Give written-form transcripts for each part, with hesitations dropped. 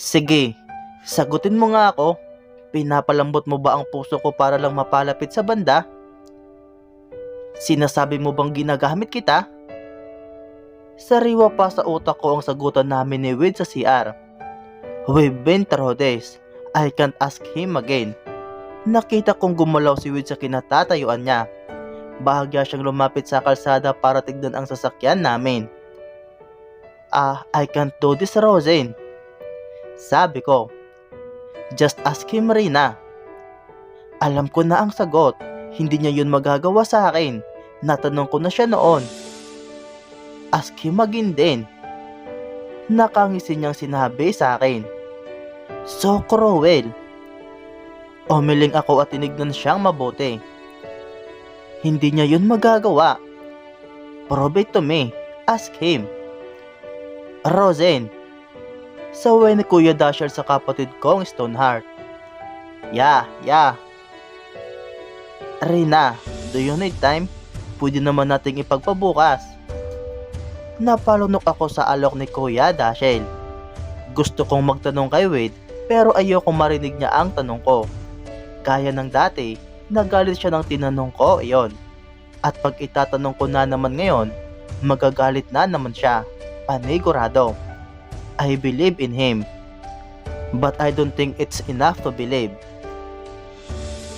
Sige, sagutin mo nga ako. Pinapalambot mo ba ang puso ko para lang mapalapit sa banda? Sinasabi mo bang ginagamit kita? Sariwa pa sa utak ko ang sagutan namin ni Wade sa CR. We've been through this. I can't ask him again. Nakita kong gumalaw si Wade sa kinatatayuan niya. Bahagya siyang lumapit sa kalsada para tignan ang sasakyan namin. I can't do this, Rosen. Sabi ko. Just ask him, Rina. Alam ko na ang sagot. Hindi niya yun magagawa sa akin. Natanong ko na siya noon. Ask him again din. Nakangisi niyang sinabi sa akin. So cruel. Umiling ako at tinignan siyang mabuti. Hindi niya yun magagawa. Prove it to me. Ask him. Rosen. Saway ni Kuya Dasher sa kapatid kong Stoneheart. Yeah. Rina, do you need time? Pwede naman nating ipagpabukas. Napalunok ako sa alok ni Kuya Dasher. Gusto kong magtanong kay Wade pero ayokong marinig niya ang tanong ko. Gaya ng dati, nagalit siya nang tinanong ko iyon. At pag itatanong ko na naman ngayon, magagalit na naman siya. Panigurado. I believe in him. But I don't think it's enough to believe.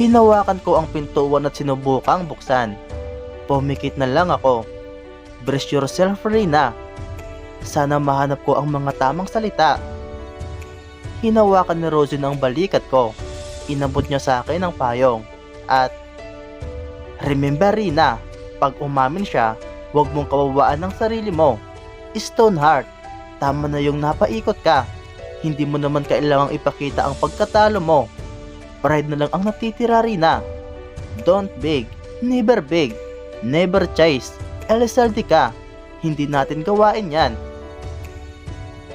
Hinawakan ko ang pintuan at sinubukang buksan. Pumikit na lang ako. Brace yourself, Rina. Sana mahanap ko ang mga tamang salita. Hinawakan ni Rosie ang balikat ko. Inabot niya sa akin ang payong. At, remember, Rina, pag umamin siya, huwag mong kawawaan ng sarili mo. Stoneheart, tama na yung napaikot ka. Hindi mo naman kailangang ipakita ang pagkatalo mo. Pride na lang ang natitira, Rina. Don't beg, never chase. Elizalde ka, hindi natin gawain yan.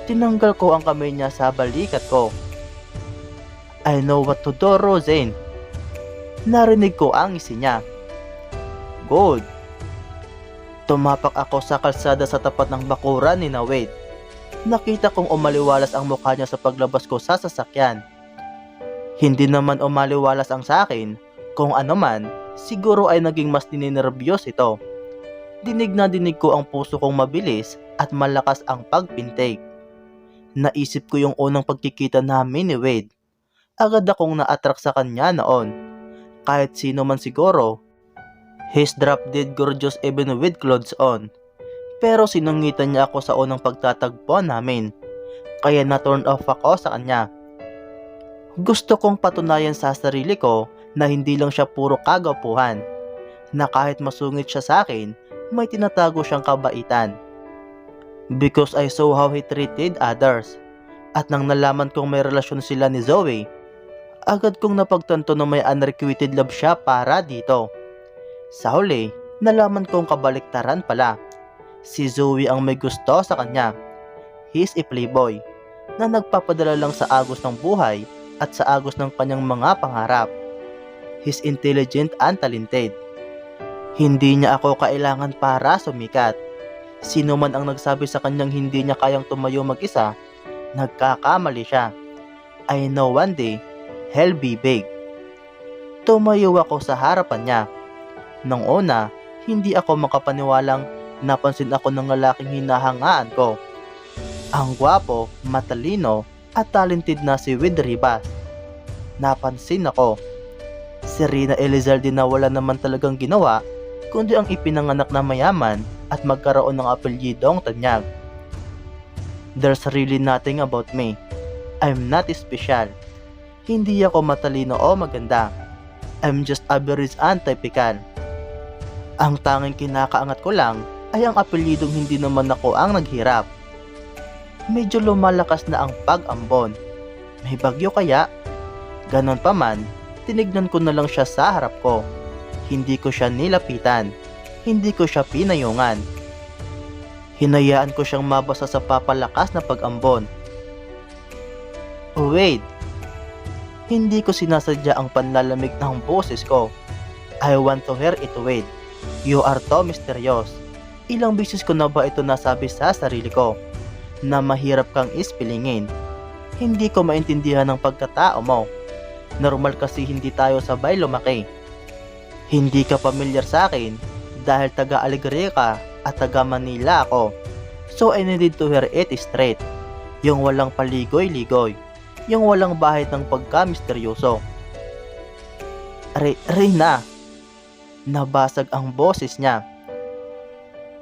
Tinanggal ko ang kamay niya sa balikat ko. I know what to do, Rosen. Narinig ko ang isi niya. Good. Tumapak ako sa kalsada sa tapat ng bakuran ni Wade. Nakita kong umaliwalas ang mukha niya sa paglabas ko sa sasakyan. Hindi naman umaliwalas ang sa akin. Kung ano man, siguro ay naging mas ninenerbiyos ito. Dinig na dinig ko ang puso kong mabilis at malakas ang pagpintig. Naisip ko yung unang pagkikita namin ni Wade. Agad akong na-attract sa kanya noon. Kahit sino man siguro, he's drop dead gorgeous even with clothes on. Pero sinungitan niya ako sa unang pagtatagpo namin. Kaya na-turn off ako sa kanya. Gusto kong patunayan sa sarili ko na hindi lang siya puro kagwapuhan. Na kahit masungit siya sa akin, may tinatago siyang kabaitan. Because I saw how he treated others. At nang nalaman kong may relasyon sila ni Zoe, agad kong napagtanto na may unrequited love siya para dito. Sa huli, nalaman kong kabaliktaran pala. Si Zoe ang may gusto sa kanya. He's a playboy na nagpapadala lang sa agos ng buhay at sa agos ng kanyang mga pangarap. He's intelligent and talented. Hindi niya ako kailangan para sumikat. Sino man ang nagsabi sa kanyang hindi niya kayang tumayo mag-isa, nagkakamali siya. I know one day, he'll be big. Tumayo ako sa harapan niya. Nang una, hindi ako makapaniwalang napansin ako ng lalaking hinahangaan ko. Ang gwapo, matalino, at talented na si Wade Ribas. Napansin ako. Si Rina Elizalde na wala naman talagang ginawa, kundi ang ipinanganak na mayaman at magkaroon ng apelyidong tanyag. There's really nothing about me. I'm not special. Hindi ako matalino o maganda. I'm just average and typical. Ang tanging kinakaangat ko lang ay ang apelyidong hindi naman ako ang naghirap. Medyo lumalakas na ang pag-ambon. May bagyo kaya? Ganon pa man, tinignan ko na lang siya sa harap ko. Hindi ko siya nilapitan. Hindi ko siya pinayungan. Hinayaan ko siyang mabasa sa papalakas na pag-ambon. Wait. Hindi ko sinasadya ang panlalamig ng boses ko. I want to hear it, Wade. You are too mysterious. Ilang beses ko na ba ito nasabi sa sarili ko? Na mahirap kang ispilingin. Hindi ko maintindihan ang pagkatao mo. Normal kasi hindi tayo sabay lumaki. Hindi ka pamilyar sa akin dahil taga Alegria ka at taga Manila ako. So I needed to hear it straight. Yung walang paligoy-ligoy. Yung walang bahid ng pagka-misteryoso. Reyna. Nabasag ang boses niya.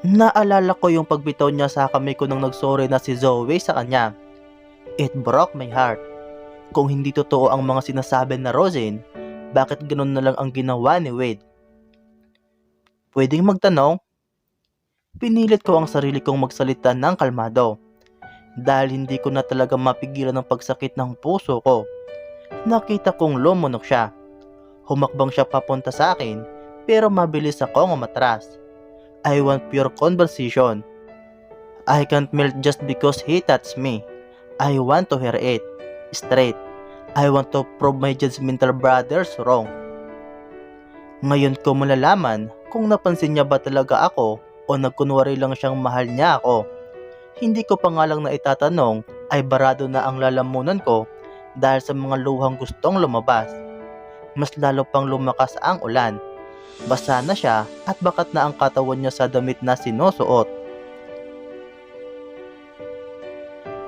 Naalala ko yung pagbitaw niya sa kamay ko nang nagsorry na si Zoe sa kanya. It broke my heart. Kung hindi totoo ang mga sinasabi na Rosin, bakit ganun na lang ang ginawa ni Wade? Pwedeng magtanong? Pinilit ko ang sarili kong magsalita ng kalmado. Dahil hindi ko na talaga mapigilan ang pagsakit ng puso ko. Nakita kong lumunok siya. Humakbang siya papunta sa akin, pero mabilis akong umatras. I want pure conversation. I can't melt just because he touched me. I want to hear it straight. I want to prove my judgmental brothers wrong. Ngayon ko malalaman kung napansin niya ba talaga ako o nagkunwari lang siyang mahal niya ako. Hindi ko pa nga lang na itatanong ay barado na ang lalamunan ko dahil sa mga luhang gustong lumabas. Mas lalo pang lumakas ang ulan. Basa na siya at bakat na ang katawan niya sa damit na sinusuot.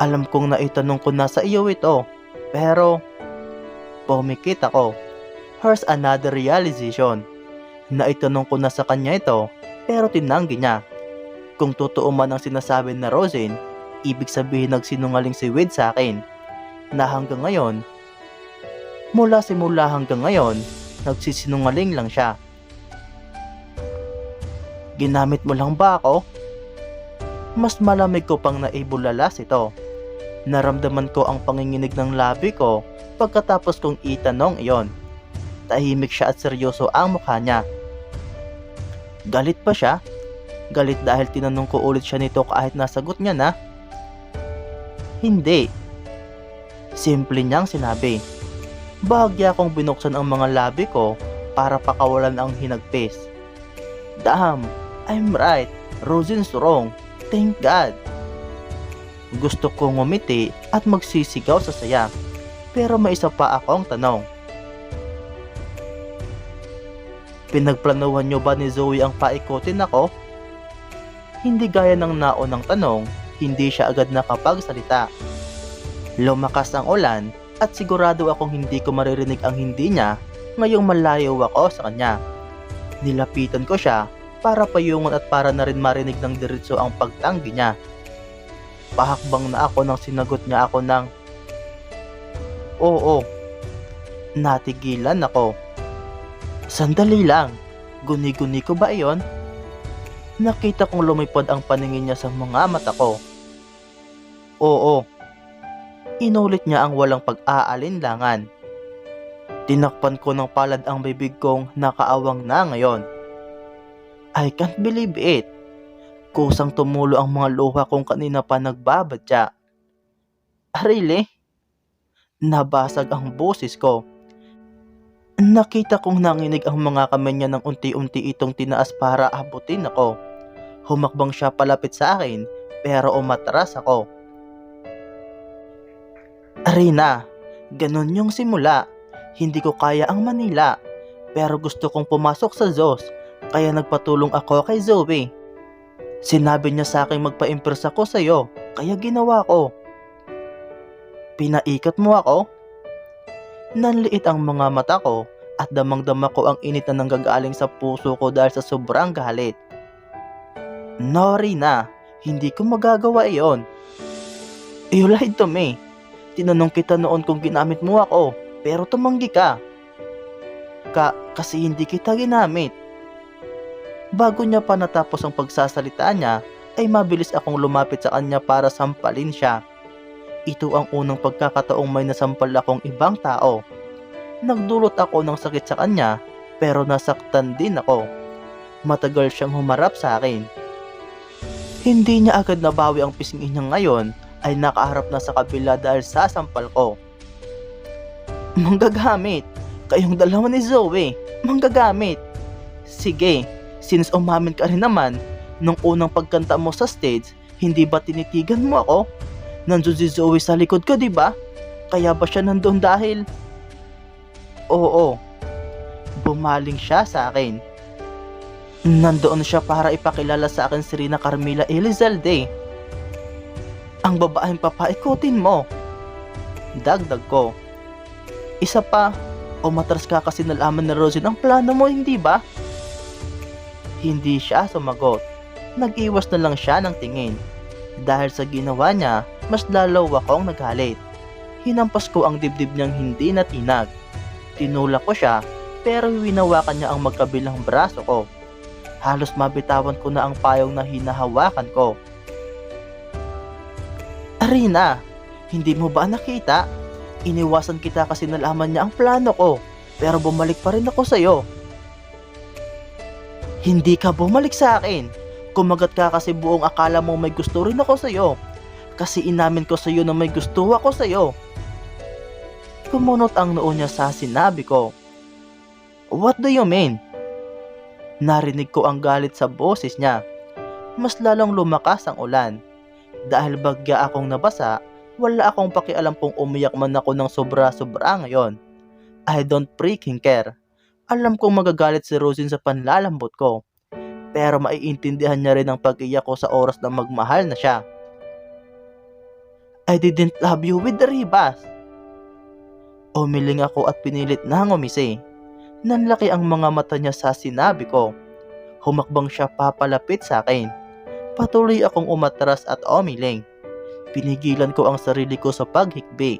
Alam kong naitanong ko na sa iyo ito, pero pumikit ako. Here's another realization. Naitanong ko na sa kanya ito, pero tinanggi niya. Kung totoo man ang sinasabi na Rosin, ibig sabihin nagsinungaling si Wade sa akin. Na hanggang ngayon, mula simula hanggang ngayon, nagsisinungaling lang siya. Ginamit mo lang ba ako? Mas malamig ko pang naibulalas ito. Naramdaman ko ang panginginig ng labi ko pagkatapos kong itanong iyon. Tahimik siya at seryoso ang mukha niya. Galit pa siya? Galit dahil tinanong ko ulit siya nito kahit nasagot niya na? Hindi. Simple niyang sinabi. Bahagya kong binuksan ang mga labi ko para pakawalan ang hinagpis. Damn, I'm right. Rosin's wrong. Thank God. Gusto kong ngumiti at magsisigaw sa saya. Pero may isa pa akong tanong. Pinagplanuhan niyo ba ni Zoe ang paikutin ako? Hindi gaya ng naunang tanong, hindi siya agad nakapagsalita. Lumakas ang ulan at sigurado akong hindi ko maririnig ang hindi niya ngayong malayo ako sa kanya. Nilapitan ko siya para payungon at para na rin marinig ng diretso ang pagtanggi niya. Pahakbang na ako nang sinagot niya ako ng oo. Natigilan ako. Sandali lang, guni-guni ko ba iyon? Nakita kong lumipad ang paningin niya sa mga mata ko. Oo. Inulit niya ang walang pag-aalinlangan. Tinakpan ko ng palad ang bibig kong nakaawang na ngayon. I can't believe it. Kusang tumulo ang mga luha kong kanina pa nagbabadya. Really? Nabasag ang boses ko. Nakita kong nanginig ang mga kamay niya nang unti-unti itong tinaas para abutin ako. Humakbang siya palapit sa akin pero umatras ako. Reyna, ganun yung simula. Hindi ko kaya ang Manila pero gusto kong pumasok sa ZOS kaya nagpatulong ako kay Zoe. Sinabi niya sa akin magpa-impress ako sa iyo kaya ginawa ko. Pinaikat mo ako? Nanliit ang mga mata ko at damang-dama ko ang init na nanggagaling sa puso ko dahil sa sobrang galit. No, Reyna, hindi ko magagawa iyon. You lied to me. Tinanong kita noon kung ginamit mo ako, pero tumanggi ka. Kasi hindi kita ginamit. Bago niya pa natapos ang pagsasalita niya, ay mabilis akong lumapit sa kanya para sampalin siya. Ito ang unang pagkakataong may nasampal akong ibang tao. Nagdulot ako ng sakit sa kanya, pero nasaktan din ako. Matagal siyang humarap sa akin. Hindi niya agad nabawi ang pisngi niya ngayon, ay nakaharap na sa kabila dahil sasampal ko. Manggagamit! Kayong dalawa ni Zoe! Manggagamit! Sige, since umamin ka rin naman, nung unang pagkanta mo sa stage, hindi ba tinitigan mo ako? Nandun si Zoe sa likod ko, di ba? Kaya ba siya nandun dahil? Oo, bumaling siya sa akin. Nandoon siya para ipakilala sa akin si Rina Carmilla Elizalde. Ang babaeng papaikutin mo. Dagdag ko. Isa pa, umatras ka kasi nalaman ni Rosin ang plano mo, hindi ba? Hindi siya sumagot. Nag-iwas na lang siya ng tingin. Dahil sa ginawa niya, mas lalaw akong nagalit. Hinampas ko ang dibdib niyang hindi natinag. Tinulak ko siya, pero winawakan niya ang magkabilang braso ko. Halos mabitawan ko na ang payong na hinahawakan ko. Rina, hindi mo ba nakita? Iniwasan kita kasi nalaman niya ang plano ko, pero bumalik pa rin ako sa'yo. Hindi ka bumalik sa akin. Kumagat ka kasi buong akala mo may gusto rin ako sa'yo. Kasi inamin ko sa'yo na may gusto ako sa'yo. Kumunot ang noo niya sa sinabi ko. What do you mean? Narinig ko ang galit sa boses niya. Mas lalong lumakas ang ulan. Dahil bagya akong nabasa, wala akong pakialam kung umiyak man ako ng sobra-sobra ngayon. I don't freaking care. Alam kong magagalit si Rosin sa panlalambot ko. Pero maiintindihan niya rin ang pag-iyak ko sa oras na magmahal na siya. I didn't love you with the ribas. Umiling ako at pinilit na ngumisi. Nanlaki ang mga mata niya sa sinabi ko. Humakbang siya papalapit sa akin. Patuloy akong umatras at umiling. Pinigilan ko ang sarili ko sa paghikbi.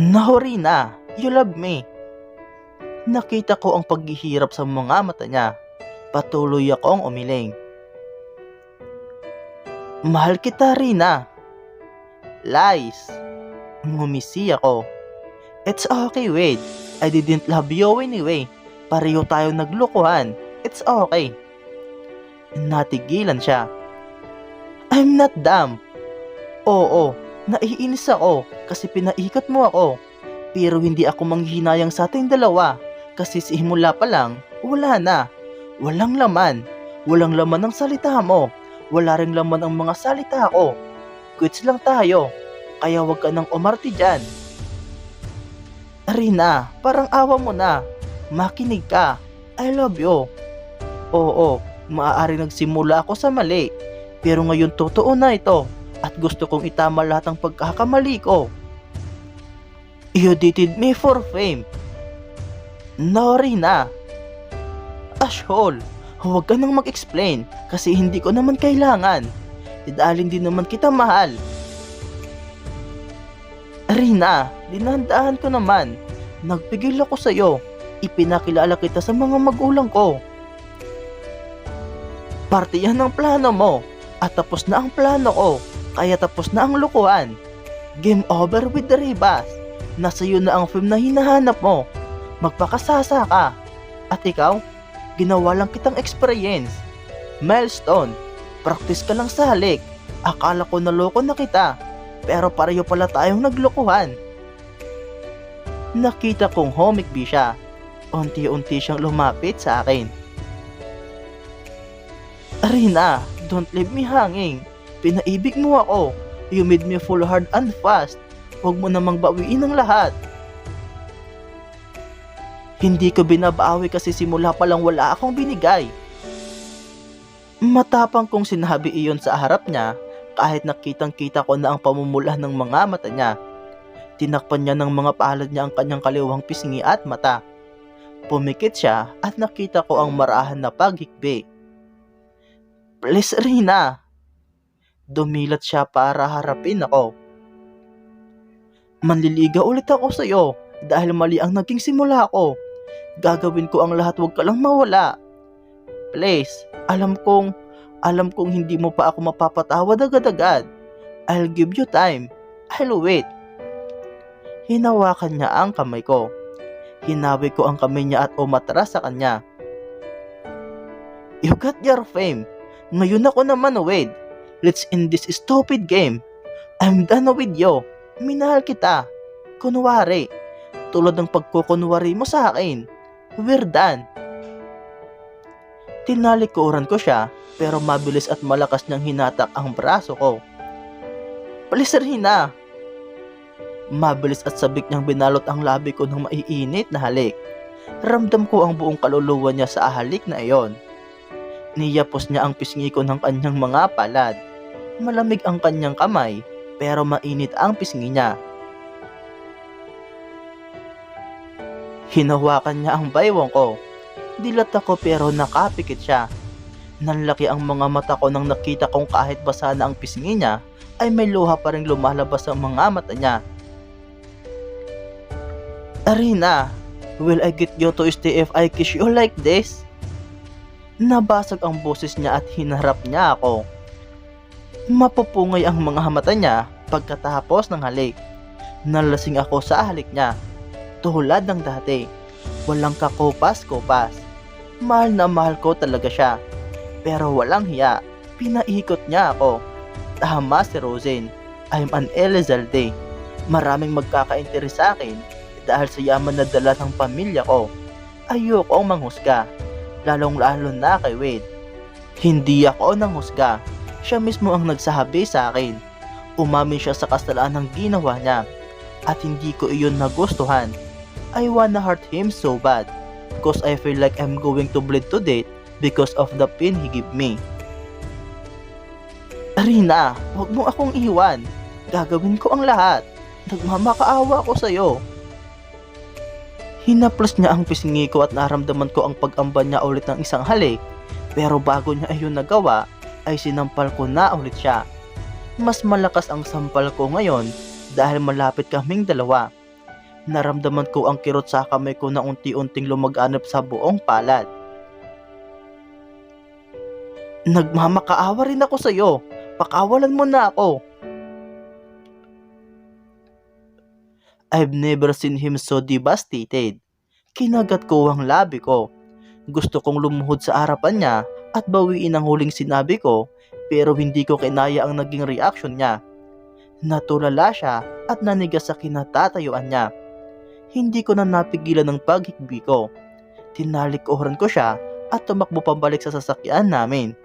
No, Rina, you love me. Nakita ko ang paghihirap sa mga mata niya. Patuloy akong umiling. Mahal kita, Rina. Lies. Ngumisi ako. It's okay, Wade. I didn't love you anyway. Pareho tayong naglukuhan. It's okay. Natigilan siya. I'm not dumb. Oo, naiinis ako kasi pinaikot mo ako. Pero hindi ako manghihinayang sa ating dalawa kasi simula pa lang, wala na. Walang laman. Walang laman ang salita mo. Wala ring laman ang mga salita ko. Quits lang tayo. Kaya wag ka nang umarte dyan. Rina, parang awa mo na. Makinig ka. I love you. Oo, maaari nagsimula ako sa mali. Pero ngayon totoo na ito. At gusto kong itama lahat ng pagkakamali ko. You dated me for fame. No, Rina. Ashhole, huwag ka nang mag-explain kasi hindi ko naman kailangan. Dahil hindi naman kita mahal. Rina, dinandaan ko naman. Nagpigil ako sa'yo. Ipinakilala kita sa mga magulang ko. Parte yan ng plano mo. At tapos na ang plano ko. Kaya tapos na ang lukuhan. Game over with the ribas. Nasa iyo na ang film na hinahanap mo. Magpakasasa ka. At ikaw, ginawa lang kitang experience. Milestone. Practice ka lang sa halik. Akala ko naloko na kita. Pero pareho pala tayong naglokohan. Nakita kong humikbi siya. Unti-unti siyang lumapit sa akin. Rina, don't leave me hanging. Pinaibig mo ako. You made me fall hard and fast. Huwag mo namang bawiin ang lahat. Hindi ko binabawi kasi simula pa lang wala akong binigay. Matapang kong sinabi iyon sa harap niya. Kahit nakitang-kita ko na ang pamumula ng mga mata niya. Tinakpan niya ng mga palad niya ang kanyang kaliwang pisngi at mata. Pumikit siya at nakita ko ang marahan na paghikbi. Please, Rina. Dumilat siya para harapin ako. Manliligaw ulit ako sa iyo dahil mali ang naging simula ko. Gagawin ko ang lahat, huwag ka lang mawala. Please, alam kong hindi mo pa ako mapapatawad agad-agad. I'll give you time. I'll wait. Hinawakan niya ang kamay ko. Hinawi ko ang kamay niya at umatras sa kanya. You got your fame. Ngayon ako naman, Wade. Let's end this stupid game. I'm done with you. Minahal kita. Kunwari. Tulad ng pagkukunwari mo sa akin. We're done. Tinalikuran ko siya pero mabilis at malakas niyang hinatak ang braso ko. Please, Rina. Mabilis at sabik niyang binalot ang labi ko ng maiinit na halik. Ramdam ko ang buong kaluluwa niya sa halik na iyon. Niyapos niya ang pisngi ko ng kanyang mga palad. Malamig ang kanyang kamay, pero mainit ang pisngi niya. Hinawakan niya ang baywang ko. Dilat ako pero nakapikit siya. Nanlaki ang mga mata ko nang nakita kong kahit basa na ang pisngi niya, ay may luha pa rin lumalabas sa mga mata niya. Arina, will I get you to stay if I kiss you like this? Nabasag ang boses niya at hinarap niya ako. Mapupungay ang mga mata niya pagkatapos ng halik. Nalasing ako sa halik niya. Tulad ng dati, walang kakupas-kupas. Mahal na mahal ko talaga siya. Pero walang hiya, pinaikot niya ako. Tama si Rosen, I'm an Elizalde. Maraming magkakainteres sa akin dahil sa yaman na dala ng pamilya ko. Ayokong manghusga, lalong-lalo na kay Wade. Hindi ako nanghusga, siya mismo ang nagsabi sa akin. Umamin siya sa kasalanan ng ginawa niya, at hindi ko iyon nagustuhan. I wanna hurt him so bad, because I feel like I'm going to bleed to death because of the pain he gave me. Arina, huwag mo akong iwan. Gagawin ko ang lahat. Nagmamakaawa ko sa'yo. Hinaplos niya ang pisngi ko at naramdaman ko ang pag-amba niya ulit ng isang halik. Pero bago niya iyon nagawa, ay sinampal ko na ulit siya. Mas malakas ang sampal ko ngayon dahil malapit kaming dalawa. Naramdaman ko ang kirot sa kamay ko na unti-unting lumaganap sa buong palad. Nagmamakaawa rin ako sa'yo. Pakawalan mo na ako. I've never seen him so devastated. Kinagat ko ang labi ko. Gusto kong lumuhod sa harapan niya at bawiin ang huling sinabi ko, pero hindi ko kinaya ang naging reaksyon niya. Natulala siya at nanigas sa kinatatayuan niya. Hindi ko na napigilan ng paghikbi ko. Tinalikuran ko siya at tumakbo pabalik sa sasakyan namin.